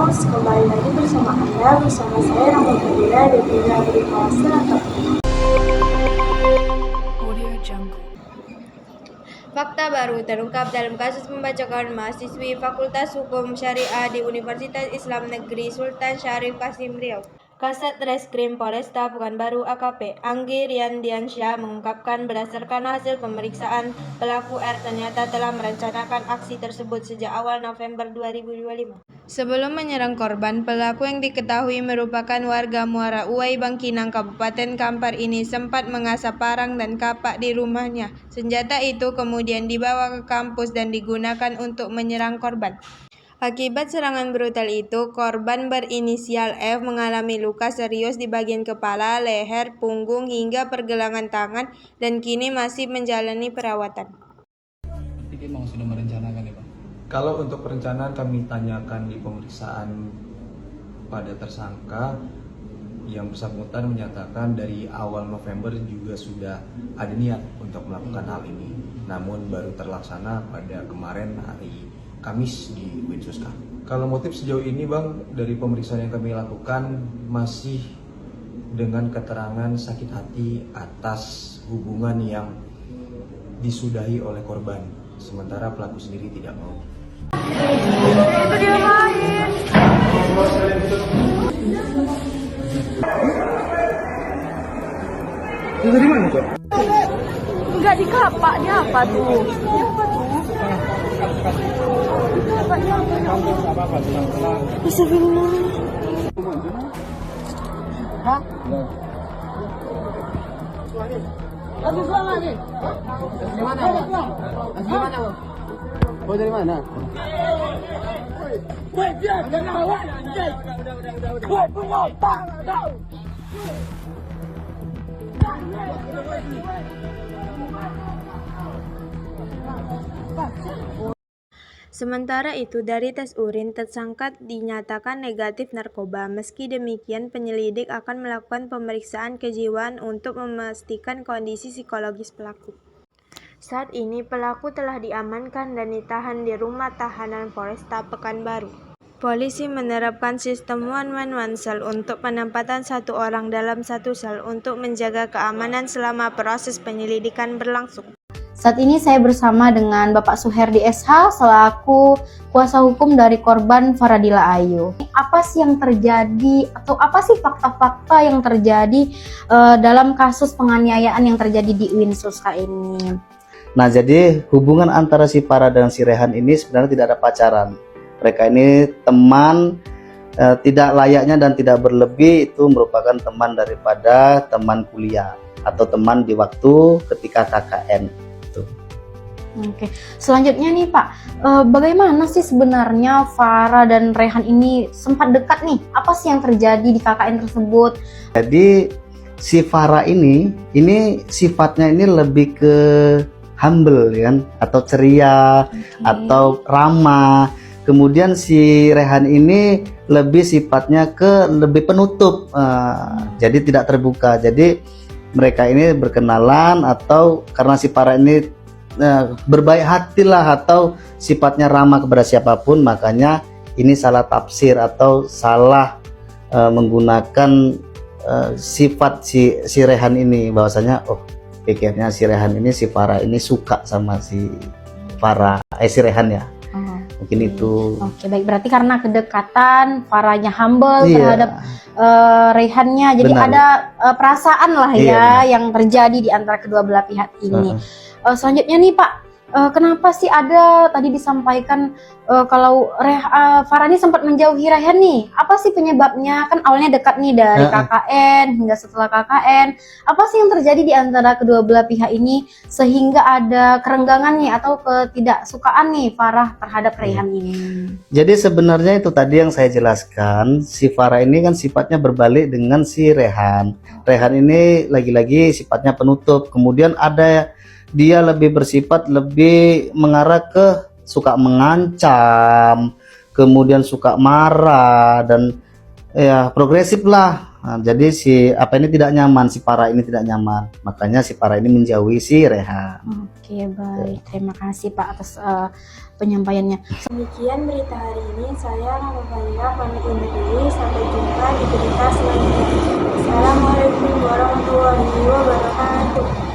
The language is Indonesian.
Talks, kembali lagi bersama Anda, bersama saya Rahma Fadila dan juga Berita Selengkapnya. Fakta baru terungkap dalam kasus pembacokan mahasiswi Fakultas Hukum Syariah di Universitas Islam Negeri Sultan Syarif Kasim Riau. Kasat Reskrim Polresta Pekanbaru AKP Anggi Riandiansyah mengungkapkan berdasarkan hasil pemeriksaan, pelaku R ternyata telah merencanakan aksi tersebut sejak awal November 2025. Sebelum menyerang korban, pelaku yang diketahui merupakan warga Muara Uwai Bangkinang, Kabupaten Kampar ini sempat mengasah parang dan kapak di rumahnya. Senjata itu kemudian dibawa ke kampus dan digunakan untuk menyerang korban. Akibat serangan brutal itu, korban berinisial F mengalami luka serius di bagian kepala, leher, punggung, hingga pergelangan tangan dan kini masih menjalani perawatan. Jadi memang sudah merencanakan ya Pak? Kalau untuk perencanaan kami tanyakan di pemeriksaan pada tersangka, yang bersangkutan menyatakan dari awal November juga sudah ada niat untuk melakukan hal ini, namun baru terlaksana pada kemarin hari Kamis di Winsuska. Kalau motif sejauh ini Bang, dari pemeriksaan yang kami lakukan masih dengan keterangan sakit hati atas hubungan yang disudahi oleh korban, sementara pelaku sendiri tidak mau. Itu dia main. Itu dari mana Pak? Enggak di kapak, dia apa tuh? Dia apa tuh? Bisa gimana? Hah? Lagi pulang nih. Dari mana? Dari mana, Bang? Oh dari mana? Woi, dia jangan bawa anjing. Woi, tunggu, tahu. Sementara itu, dari tes urin, tersangka dinyatakan negatif narkoba. Meski demikian, penyelidik akan melakukan pemeriksaan kejiwaan untuk memastikan kondisi psikologis pelaku. Saat ini, pelaku telah diamankan dan ditahan di rumah tahanan Polresta Pekanbaru. Polisi menerapkan sistem one cell untuk penempatan satu orang dalam satu sel untuk menjaga keamanan selama proses penyelidikan berlangsung. Saat ini saya bersama dengan Bapak Suherdi SH selaku kuasa hukum dari korban Faradila Ayu. Apa sih yang terjadi atau apa sih fakta-fakta yang terjadi dalam kasus penganiayaan yang terjadi di Winsuska ini? Nah jadi hubungan antara si Farah dan si Rehan ini sebenarnya tidak ada pacaran. Mereka ini teman, tidak layaknya dan tidak berlebih, itu merupakan teman daripada teman kuliah atau teman di waktu ketika KKN. Oke, selanjutnya nih Pak, bagaimana sih sebenarnya Farah dan Rehan ini sempat dekat nih? Apa sih yang terjadi di KKN tersebut? Jadi si Farah ini sifatnya ini lebih ke humble kan, atau ceria, atau ramah. Kemudian si Rehan ini lebih sifatnya ke lebih penutup, jadi tidak terbuka. Jadi mereka ini berkenalan atau karena si Farah ini berbaik hati lah atau sifatnya ramah kepada siapapun, makanya ini salah tafsir atau salah menggunakan sifat si Rehan ini, bahwasanya oh pikirnya si Rehan ini, si Farah ini suka sama si Farah, si Rehan ya. Mungkin itu. Oke, baik, berarti karena kedekatan, Farahnya humble terhadap Rehannya, jadi Benar. ada perasaan lah ya yang terjadi di antara kedua belah pihak ini. Selanjutnya nih Pak, kenapa sih ada tadi disampaikan kalau Farah ini sempat menjauhi Rehan nih? Apa sih penyebabnya? Kan awalnya dekat nih dari KKN hingga setelah KKN. Apa sih yang terjadi di antara kedua belah pihak ini sehingga ada kerenggangan nih atau ketidaksukaan nih Farah terhadap Rehan ini? Jadi sebenarnya itu tadi yang saya jelaskan, si Farah ini kan sifatnya berbalik dengan si Rehan. Rehan ini lagi-lagi sifatnya penutup, kemudian ada dia lebih bersifat lebih mengarah ke suka mengancam, kemudian suka marah dan ya progresif lah Jadi si apa ini tidak nyaman, si Farah ini tidak nyaman. Makanya si Farah ini menjauhi si Rehan. Oke, baik. Terima kasih Pak atas penyampaiannya. Demikian berita hari ini. Saya Rama Faria pamit undur diri. Sampai jumpa di berita selanjutnya. Assalamualaikum warahmatullahi wabarakatuh.